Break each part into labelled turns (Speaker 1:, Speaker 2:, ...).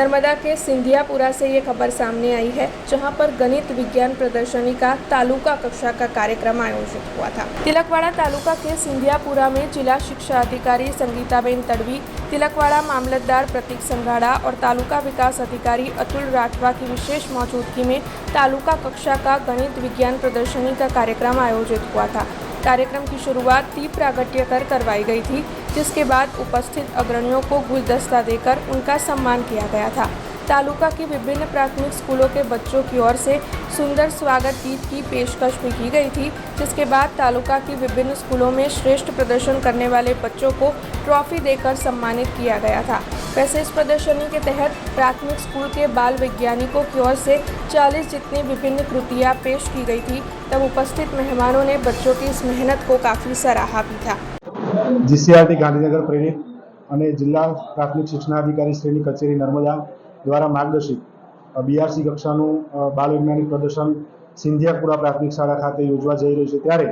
Speaker 1: नर्मदा के सिंधियापुरा से ये खबर सामने आई है, जहां पर गणित विज्ञान प्रदर्शनी का तालुका कक्षा का कार्यक्रम आयोजित हुआ था। तिलकवाड़ा तालुका के सिंधियापुरा में जिला शिक्षा अधिकारी संगीताबेन तड़वी, तिलकवाड़ा मामलतदार प्रतीक संघाड़ा और तालुका विकास अधिकारी अतुल राठवा की विशेष मौजूदगी में तालुका कक्षा का गणित विज्ञान प्रदर्शनी का कार्यक्रम आयोजित हुआ था। कार्यक्रम की शुरुआत दीप प्रागट्य कर करवाई गई थी, जिसके बाद उपस्थित अग्रणियों को गुलदस्ता देकर उनका सम्मान किया गया था। तालुका की विभिन्न प्राथमिक स्कूलों के बच्चों की ओर से सुंदर स्वागत गीत की पेशकश भी की गई थी, जिसके बाद तालुका की विभिन्न स्कूलों में श्रेष्ठ प्रदर्शन करने वाले बच्चों को ट्रॉफी देकर सम्मानित किया गया था। वैसे इस प्रदर्शनी के तहत प्राथमिक स्कूल के बाल वैज्ञानिकों की ओर से 40 जितनी विभिन्न कृतियाँ पेश की गई थी। तब उपस्थित मेहमानों ने बच्चों की इस मेहनत को काफ़ी सराहा भी था।
Speaker 2: जीसीआरटी गांधीनगर प्रेरित અને જિલ્લા પ્રાથમિક શિક્ષણાધિકારી શ્રીની કચેરી નર્મદા દ્વારા માર્ગદર્શિત બીઆરસી કક્ષાનું બાલ વૈજ્ઞાનિક પ્રદર્શન સિંધિયાપુરા પ્રાથમિક શાળા ખાતે યોજવા જઈ રહ્યું છે, ત્યારે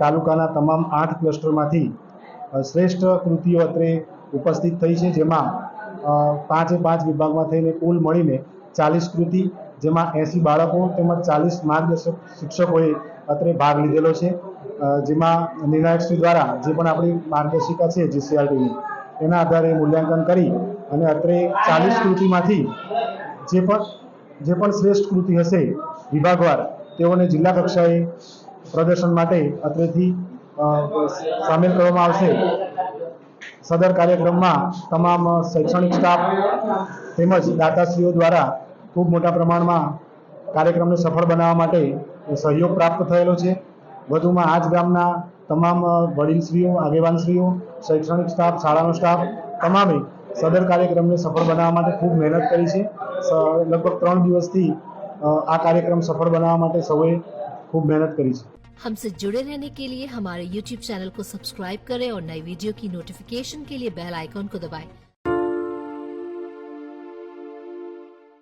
Speaker 2: તાલુકાના તમામ 8 ક્લસ્ટરમાંથી શ્રેષ્ઠ કૃતિઓ અત્રે ઉપસ્થિત થઈ છે, જેમાં 5 વિભાગમાં થઈને કુલ મળીને 40 કૃતિ, જેમાં 80 બાળકો તેમજ 40 માર્ગદર્શક શિક્ષકોએ અત્રે ભાગ લીધેલો છે, જેમાં નિર્ણાયકશ્રી દ્વારા જે પણ આપણી માર્ગદર્શિકા છે જીસીઆરટીની એના આધારે મૂલ્યાંકન કરી અને અત્રે 40 કૃતિમાંથી જે પણ શ્રેષ્ઠ કૃતિ હશે વિભાગવાર તેઓને જિલ્લા કક્ષાએ પ્રદર્શન માટે અત્રેથી સામેલ કરવામાં આવશે। સદર કાર્યક્રમમાં તમામ શૈક્ષણિક સ્ટાફ તેમજ દાતાશ્રીઓ દ્વારા ખૂબ મોટા પ્રમાણમાં કાર્યક્રમને સફળ બનાવવા માટે સહયોગ પ્રાપ્ત થયેલો છે। વધુમાં આ જ ગામના તમામ વડીલશ્રીઓ, આગેવાનશ્રીઓ, શૈક્ષણિક સ્ટાફ, શાળાનો સ્ટાફ તમામે સદર કાર્યક્રમને સફળ બનાવવા માટે ખૂબ મહેનત કરી છે। લગભગ 3 દિવસથી આ કાર્યક્રમ સફળ બનાવવા માટે સૌએ ખૂબ મહેનત કરી છે।
Speaker 3: हमसे जुड़े रहने के लिए हमारे YouTube चैनल को सब्सक्राइब करें और नई वीडियो की नोटिफिकेशन के लिए बेल आइकॉन को दबाएं।